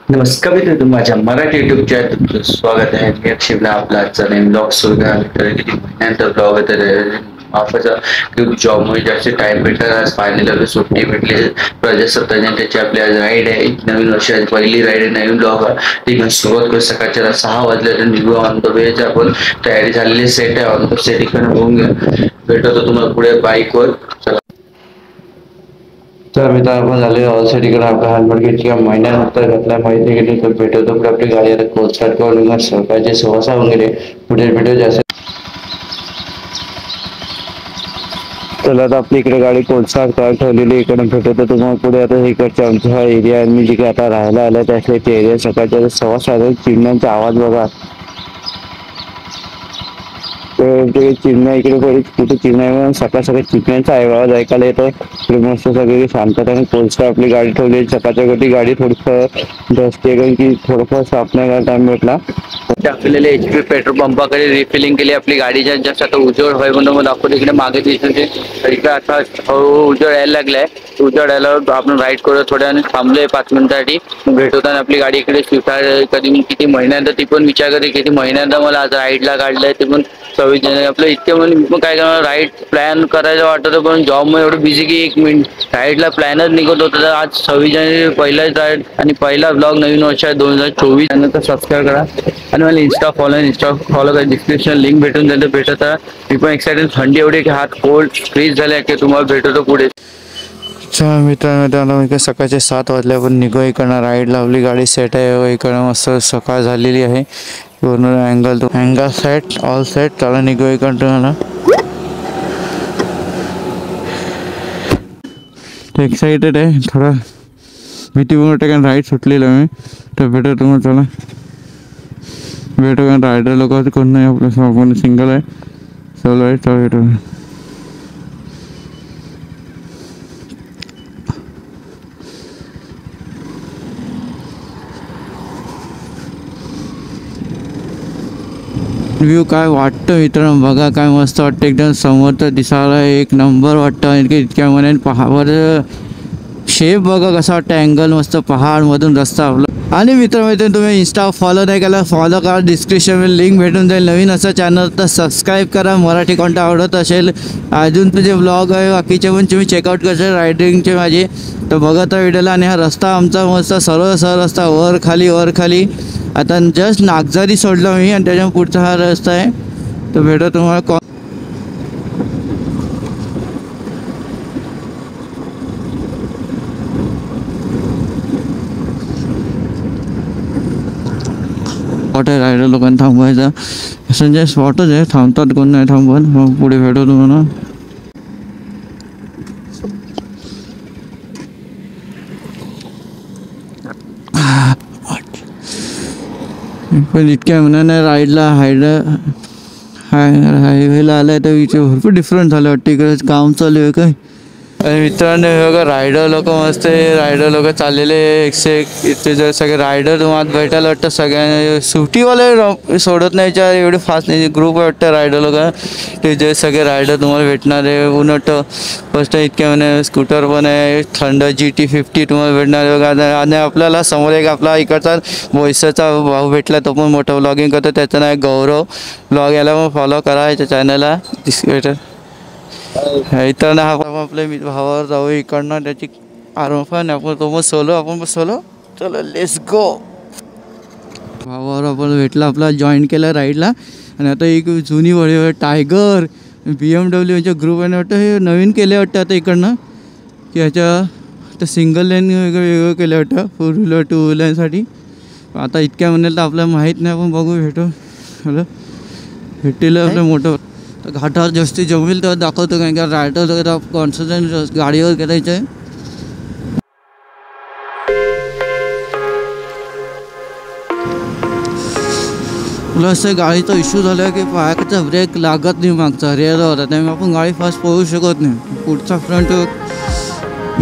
नमस्कार मित्र, माझ्या मराठी युट्यूब चॅनल तुमचं स्वागत आहे. मी अक्षयला आपला आजचा नवीन ब्लॉग सुरू झाला. तर किती महिन्यानंतर ब्लॉग आहे. तर माफाचा जॉबमुळे जास्त टाइम भेटला. आज फायनली सुट्टी भेटली प्रजासत्ताक दिनाची. आपली आज राईड आहे, नवीन वर्षाची पहिली राईड आहे. नवीन ब्लॉग ती घेऊन सुरुवात करू. सकाळच्या 6 वाजल्या तर निघू. ऑन द वेच आपण तयारी झालेली सेट आहे. ऑन द सेट इकडे बघून घ्या. भेटतो तुम्हाला पुढे बाईकवर. तर मित्र आपण झाले ऑलसेट. इकडे आपला हेल्मेट घेतली महिन्यानंतर घातला माहिती घेतली. तर भेटवतो पुढे आपली गाडी आता कोच स्टार्ट करून सकाळचे 6:15 वगैरे पुढे भेटू जास्त. तर आता आपली इकडे गाडी कोच स्टार्ट ठेवलेली. इकडे भेटवतो तुम्हाला पुढे. आता इकडचा आमचा हा एरिया आहे. मी जिकडे आता राहायला आलं त्या एरिया. सकाळच्या 6:15 चिमण्यांचा आवाज बघा. ते चिमण्या इकडे कुठे चिमण्या सकाळ सकाळ चिमण्यांचा आवाज ऐकायला येतो. इकडे मस्त सगळी शांतता आणि पोचता आपली गाडी ठेवली. सकाळच्या गती गाडी थोडंसं डस्टी कारण की थोडंफार साफ नाही करायला टाइम भेटला. आपल्याला HP पेट्रोल पंपाकडे रिफिलिंग केली आपली गाडीच्या. जस्ट आता उजेड होय म्हणून मग दाखवतो. इकडे मागे दिसते इकडे आता उजेड यायला लागलाय. उजेड यायला आपण राईड करू. थोड्या थांबलोय 5 मिनिटांसाठी. भेटवताना आपली गाडी इकडे स्विफ्ट कधी किती महिन्यांदा ती पण विचार करते किती महिन्यांदा मला आज राईडला काढलंय. ते पण 26 जानेवारी आपलं इतके म्हणून मी पण काय करणार राईड प्लॅन करायचं वाटतं. पण जॉबमुळे एवढं बिझी की 1 मिनिट राईडला प्लॅनच निघत होतं. तर आज 26 जानेवारी पहिलाच राईड आणि पहिला ब्लॉग नवीन वर्ष आहे 2024. त्यानंतर सबस्क्राईब करा आणि मला इंस्टा फॉलो करा. डिस्क्रिप्शन लिंक भेटून जाईल. भेटत मी पण एक्साइटेड. थंडी एवढी की हात कोल्ड फ्रीज झाले की तुम्हाला भेटतो पुढे. मित्रांनो सकाळचे 7 वाजल्या पण निघू. इकडनं राईड लावली गाडी सेट आहे. इकडं मस्त सकाळ झालेली आहे. पूर्ण अँगल सेट ऑल सेट. त्याला निघू इकडं. मला एक्साइटेड आहे. थोडा भीती पण वाटते कारण राईड सुटलेलं मी. तर भेटतो तुम्हाला. चला भेटू. कारण रायडर लोक कोण नाही आपल्या. आपण सिंगल आहे. चलो आहे. चला भेटू. व्ह्यू काय वाटतं मित्रांनो बघा. काय मस्त वाटतं. एकदम समोरचं दिसायला एक नंबर वाटतं. इतक्या म्हणे पहाड शेप बघा कसा वाटतं. अँगल मस्त पहाडमधून रस्ता आपला. आणि मित्रांनो तुम्ही इंस्टा फॉलो नाही केला फॉलो करा. डिस्क्रिप्शनमध्ये लिंक भेटून जाईल. नवीन असं चॅनल तर सबस्क्राईब करा. मराठी कॉन्टेंट आवडत असेल अजून तुझे ब्लॉग आहे बाकीचे पण तुम्ही चेकआउट करशाल रायडिंगचे माझे. तर बघा त्या व्हिडिओला. आणि हा रस्ता आमचा मस्त सरळ रस्ता वर खाली. आता जस्ट नागझारी सोडलं मी आणि त्याच्या पुढचा हा रस्ता आहे. तर भेटो तुम्हाला. स्पॉट आहे रायडर लोकांना थांबवायचा. संजय स्पॉटच आहे. थांबतात कोण नाही थांबवत. मग पुढे भेटो तुम्हाला. पण इतक्या म्हणा राईडला हायवेला आलाय तर इथे भरपूर डिफरंट झालं वाटतं. इकडे काम चालू आहे काय. आणि मित्रांनो बघा रायडर लोक मस्त आहे. रायडर लोक चाललेले एकशे एक. इथे जर सगळे रायडर तुम्हाला भेटायला वाटतं. सगळ्यांना सुट्टीवाले सोडत नाही. एवढे फास्ट नाही. ग्रुप वाटतं रायडर लोक. ते जे सगळे रायडर तुम्हाला भेटणार आहे. उन्हाट फर्स्ट इतक्या म्हणे स्कूटर पण आहे. थंड GT50 तुम्हाला भेटणार आहे बघा. आणि आपल्याला समोर एक आपला इकडचा बोईसचा भाऊ भेटला. तो पण मोठं व्लॉगिंग करतो. त्याचं नाव गौरव ब्लॉग. याला मग फॉलो करा याच्या चॅनलला. इथं हा आपल्या भावावर जाऊ इकडनं. त्याची आरोपण आपण तो मग आपण सोलो. चलो लेट्स गो. भावावर आपण भेटला आपला जॉईन केला राईडला. आणि आता एक जुनी वळी टायगर BMW यांच्या ग्रुप आहे वाटतं. हे नवीन केले वाटतं आता इकडनं की ह्याच्या आता सिंगल लेन वेगळं केलं वाटतं 4 व्हीलर 2 व्हीलरसाठी. आता इतक्या म्हणाल तर आपल्याला माहीत नाही. आपण बघू भेटू. हॅलो भेटेल आपलं मोठं घाटावर जास्ती जमेल तर दाखवतो. कारण की रायडर कॉन्सन्ट्रेट गाडीवर करायचं आहे. प्लस गाडीचा इश्यू झाला की पायाचा ब्रेक लागत नाही मागचा रेअर होता. त्यामुळे आपण गाडी फास्ट पळू शकत नाही. पुढचा फ्रंट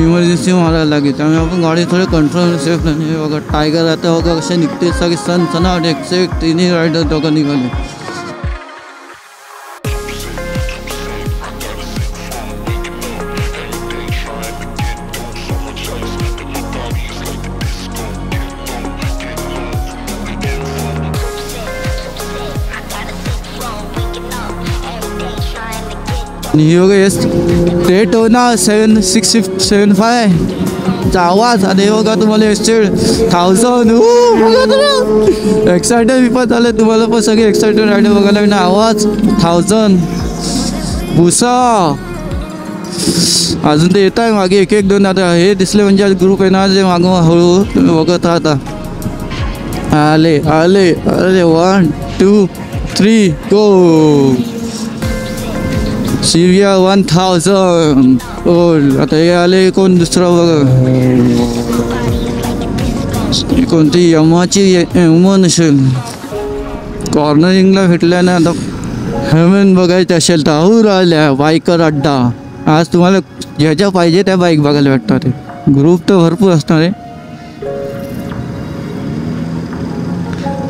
इमर्जन्सी मारायला लागेल. त्यामुळे आपण गाडी थोडे कंट्रोल सेफ नाही. बघा टायगर आता बघा कसे निघते सगळे सनसनाट. 101 तिन्ही रायडर दोघं निघाले. नियो एस रेट हो ना 7675 चा आवाज आणि बघा तुम्हाला एस्टेड 1000 एक्सायटेड विपत झाले तुम्हाला पण सगळे एक्सायटेड राहिले बघायला ना आवाज 1000 भुसा अजून ते येत आहे मागे एक एक दोन आता हे दिसले म्हणजे ग्रुप आहे ना जे मागं हळू तुम्ही बघत राहता आले आले अरे 1 2 3 गो शिव्या 1000 आता हे आले कोण दुसरं बघा कोणती यमाची यमन असेल कॉर्नरिंगला भेटल्या ना आता हेमन बघायचं असेल तर आऊर आल्या बायकर अड्डा आज तुम्हाला ज्याच्या पाहिजे त्या बाईक बघायला भेटतात ते ग्रुप तर भरपूर असणार आहे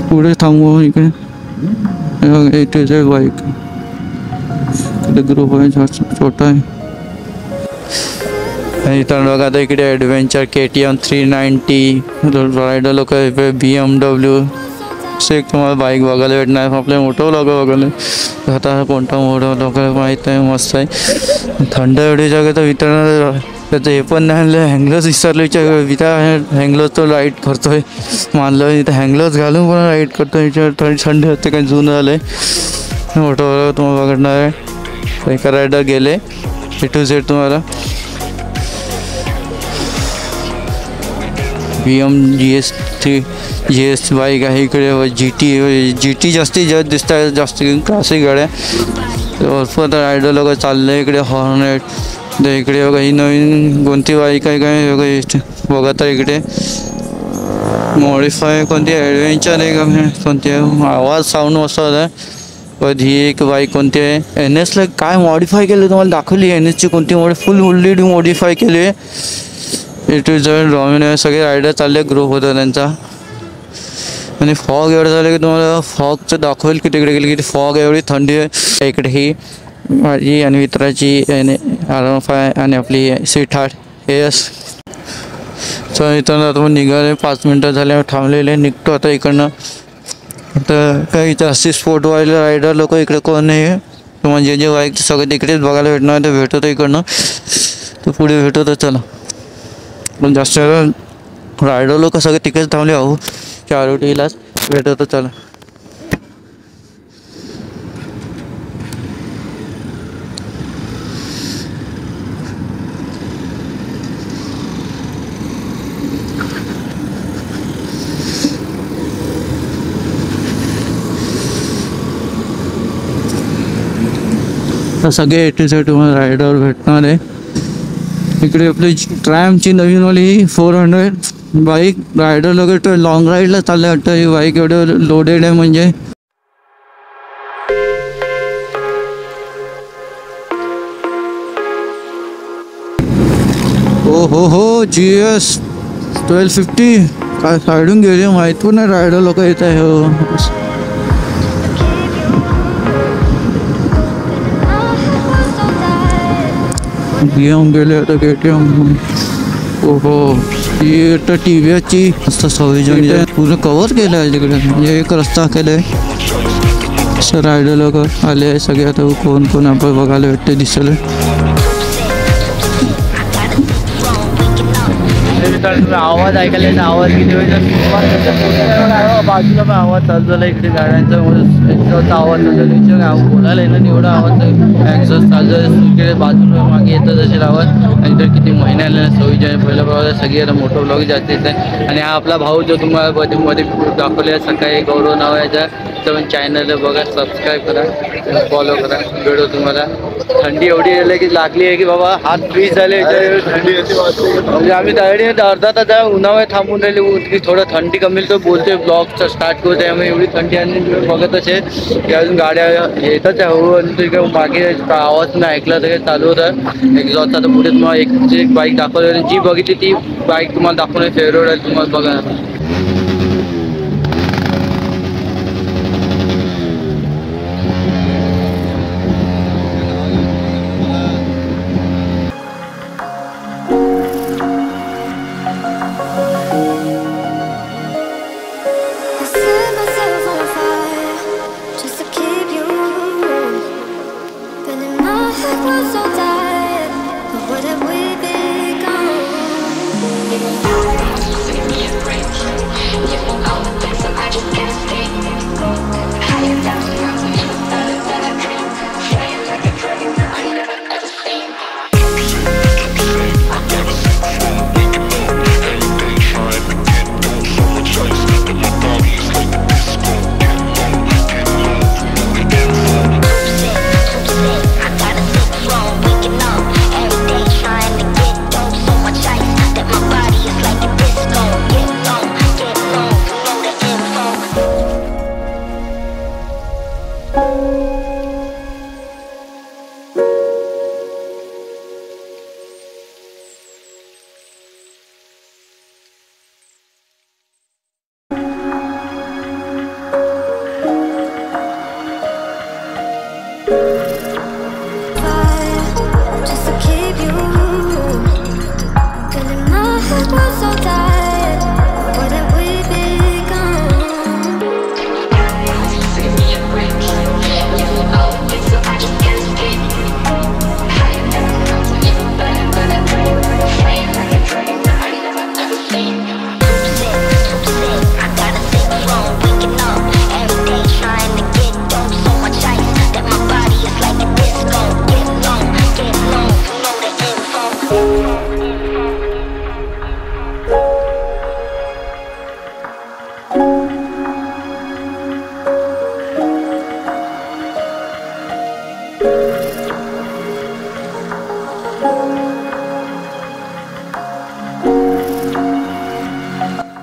पुढे थांबू इकडे इथेच आहे बाईक ग्रुप आहे छोटा आहे इतर बघा आता इकडे ॲडव्हेंचर KTM 390 रायडर लोक BMW असे तुम्हाला बाईक बघायला भेटणार आपल्या मोठं लोक बघायला आता कोणता मोठं लोकांना माहीत आहे मस्त आहे थंड एवढी जागा तर वितरण त्याचं हे पण नाही हँगलर्स विसरलं विचार हँगलर्स तो राईड करतोय मानलं इथं हँगलर्स घालून पण राईड करतोय थोडी थंडी होते काही जुनं झालं आहे मोठं तुम्हाला बघणार आहे एका रायडर गेले A to Z तुम्हाला BM GS बाईक आहे इकडे GT जास्तीत जास्त दिसत आहे जास्त क्लासिक गाड्या भरपूर आता रायडर लोक चालले इकडे हॉर्नेट इकडे बघा ही नवीन कोणती बाईक आहे काय बघा बघत आहे इकडे मॉडिफाय कोणती ॲडव्हेंचर आहे का कोणती आवाज साऊंड मस्त होता ही एक बाईक कोणती आहे NSला काय मॉडिफाय केलं तुम्हाला दाखवली NSची कोणती फुल मॉडिफाय केली आहे A to Z डॉमिनर सगळे रायडर चालले ग्रुप होता त्यांचा आणि फॉग एवढं झालं की तुम्हाला फॉगचं दाखवेल की तिकडे गेली की फॉग एवढी थंडी आहे इकडे ही माझी आणि मित्राची R15 आणि आपली स्वीटहार्ट एस तर इथं आता निघाले 5 मिनटं झाले थांबलेले निघतो आता इकडनं तर काही जास्ती स्पोर्ट वाले रायडर लोक इकडे कोण नाही तुम्हाला जे बाईक सगळे तिकडेच बघायला भेटणार ते भेटतं इकडनं तर पुढे भेटतं चला पण जास्त रायडर लोक सगळे तिकडेच थांबले आहो चारोटीलाच भेटतं चला तर सगळे A to Z तुम्हाला रायडर भेटणार आहे इकडे आपली ट्रॅमची नवीनवाली 400 बाईक रायडर लोक लॉंग राईडला चालले वाटतं ही बाईक एवढं लोडेड आहे म्हणजे हो GS 1250 काय साईडून गेले माहीत पण नाही रायडर लोक येत आहे हो BM गेले आता KTM ही तर TVSची मस्त सव्वीस पूर्ण कवर केलं आहे तिकडे म्हणजे एक रस्ता केलाय रायडर लोक आले सगळे आता कोण कोण आपण बघायला भेटते दिसले आवाज ऐकायला आवाज किती बाजूला पण आवाज चालू झाला इकडे गाड्यांचा आवाज बोलायला येणार एवढा आवाज एक्झॉस्ट चालू झालं इकडे बाजूला मागे येतं जसे आवाज आणि तर किती महिने आले 26 जानेवारी पहिला प्रवास सगळे आता मोठं ब्लॉग जास्त येत आहे आणि हा आपला भाऊ जो तुम्हाला मध्ये दाखवले सकाळी गौरव नाव याचा तर चॅनलला बघा सबस्क्राईब करा फॉलो करा व्हिडिओ तुम्हाला थंडी एवढी आहे की लागली आहे की बाबा हात फ्रीज झाले थंडी म्हणजे आम्ही तयारी अर्धा तास उन्हामुळे थांबून राहिले की थोडं थंडी कमी तर बोलतोय ब्लॉगचं स्टार्ट करतोय आम्ही एवढी थंडी आणि बघतच आहे की अजून गाड्या येतच आहे हळू आणि मागे आवाज नाही ऐकला तर चालू होतं एक्झॉस्टचा तर पुढे तुम्हाला एक बाईक दाखवली जी बघितली ती बाईक तुम्हाला दाखवणे फेवरेट आहे तुम्हाला बघा Just to keep you warm. But in my heart was so tired. What have we become? Just to keep you. Feeling my head was so tired. What have we become?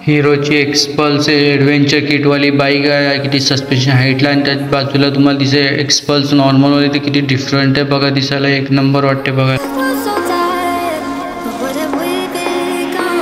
हिरोची Xpulse adventure किटवाली bike आहे. किती suspension हाईटला आणि त्या बाजूला तुम्हाला दिसे XPulse नॉर्मलवाली ते किती डिफरंट आहे बघा. दिसायला एक नंबर वाटते बघा. Was so tired. What have we become?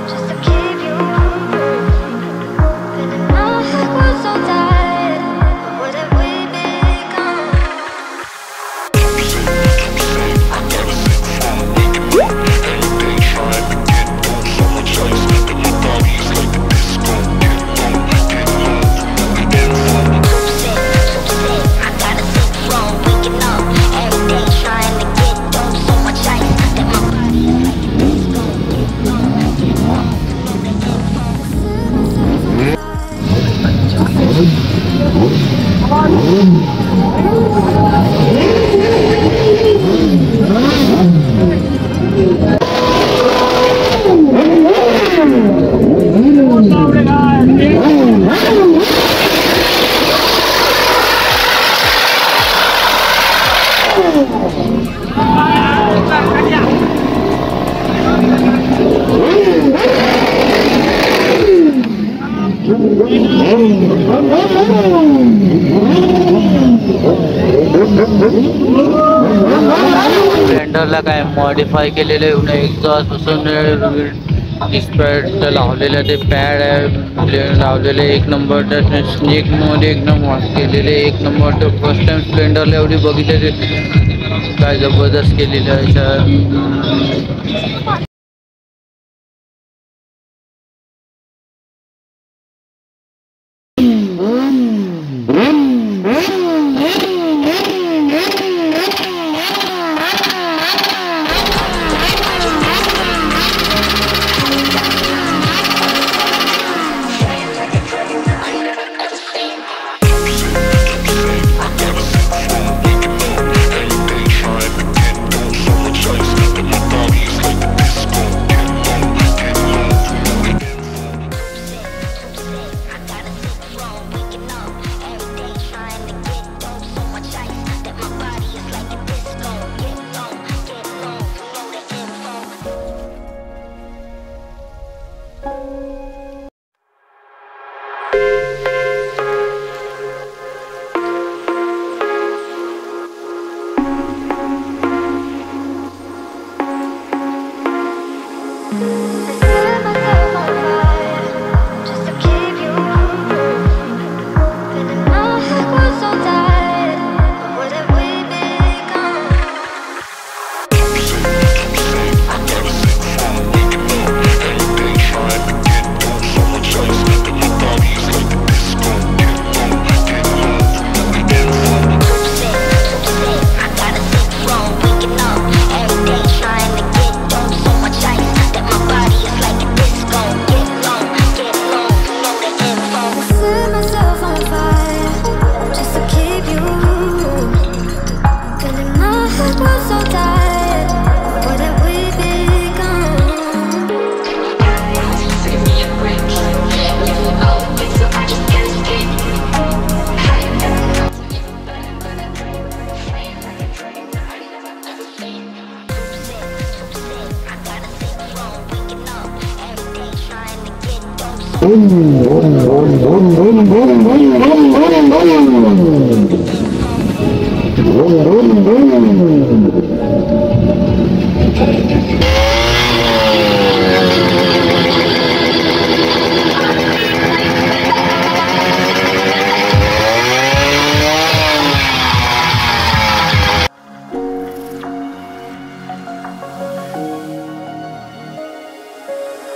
Just to keep you. Feeling my head was so tired. What have we become? स्प्लेंडरला काय मॉडिफाय केलेलं आहे. एक्झॉस्ट पासून डिस्प्लेट लावलेलं ते पॅड आहे लावलेले एक नंबर. त्या स्नेक मध्ये एकदम केलेले एक नंबर. तर फर्स्ट टाइम स्प्लेंडरला एवढी बघितले काय जबरदस्त केलेलं आहे.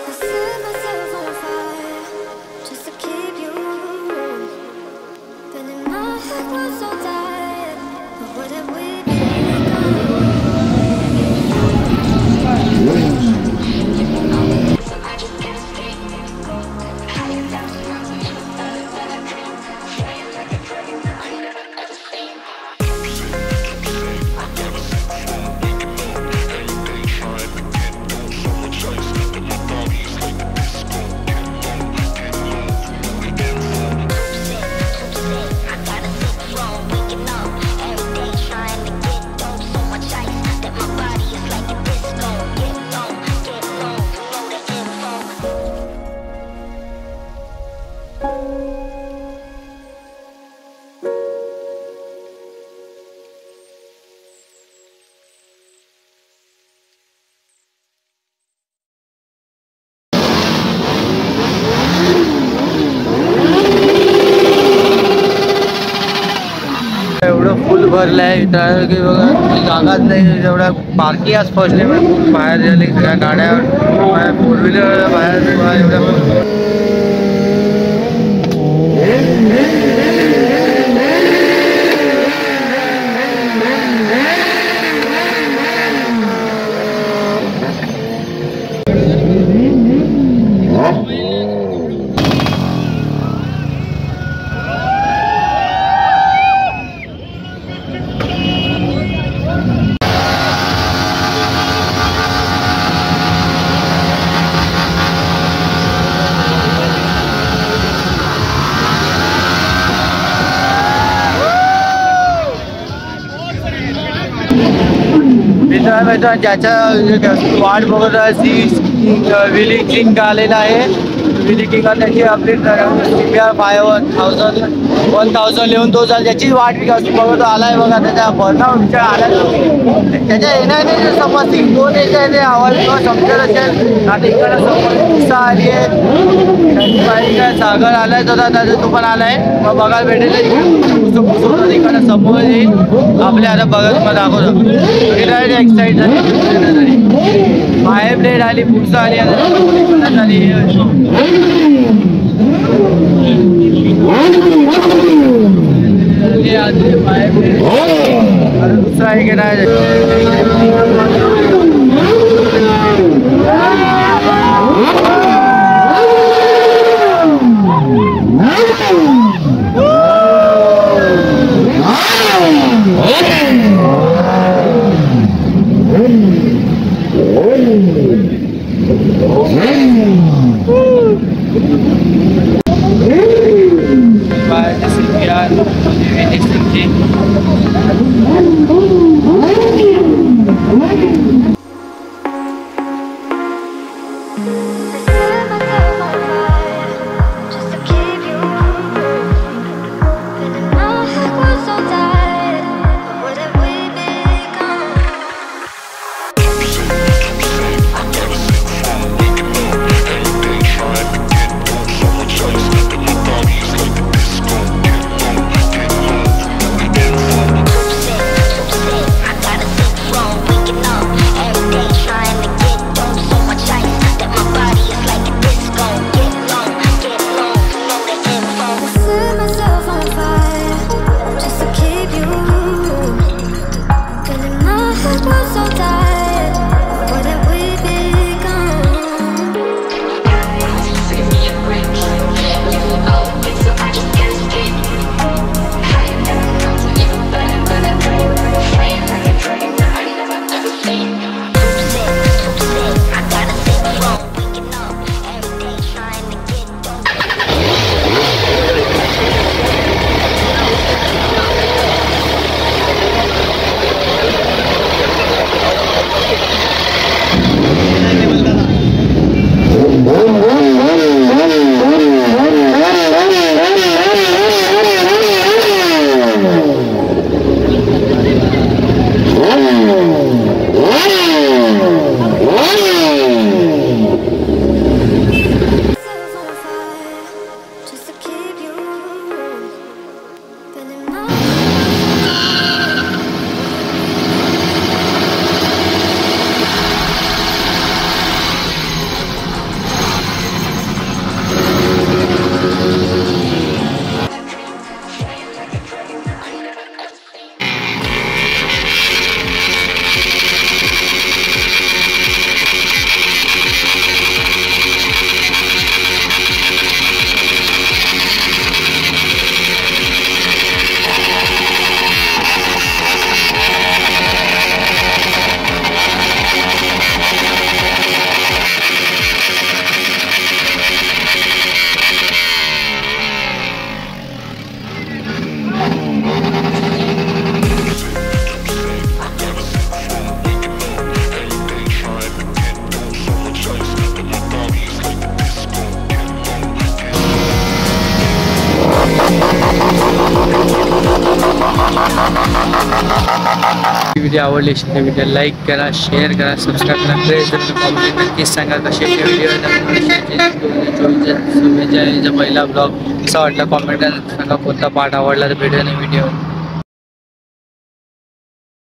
I set myself on fire just to keep you warm. But in my head was so tired. But what have we become? एवढं फुल भरलंय इथं की बघा जागाच नाही जेवढ्या पार्किंग आज फर्स्ट टाइम बाहेर झाली सगळ्या गाड्या फोर व्हीलर बाहेर एवढ्या मित्रांनो ज्याच्या वाट बघत विली किंग आलेला आहे विली किंग त्याची आपली CBR 1000 लिहून तो ज्याची वाट बघत आलाय बघा त्याच्या बर्नआउट विचार आला त्याच्या येण्याने समजते दोन याच्या आवाज समजत असेल आता इकडे समोर आली आहे काय सागर आलाय त्याचा तो पण आलाय मग बघायला भेटेल इकडे समोर येईल आपल्या आता बघत मग दाखवतो एक्साइट झाली बाहेर ब्लेड आली पुढचं आली झाली दुसरा आहे की नाही Trying to get on so much ice that my body video आवडली असेल तर व्हिडिओ लाईक करा, शेअर करा, सबस्क्राईब करा. कॉमेंट नक्कीच सांगा कसे व्हिडिओ 2024 पहिला ब्लॉग कसा वाटला. कॉमेंट सांगा कोणता पार्ट आवडला तर व्हिडिओ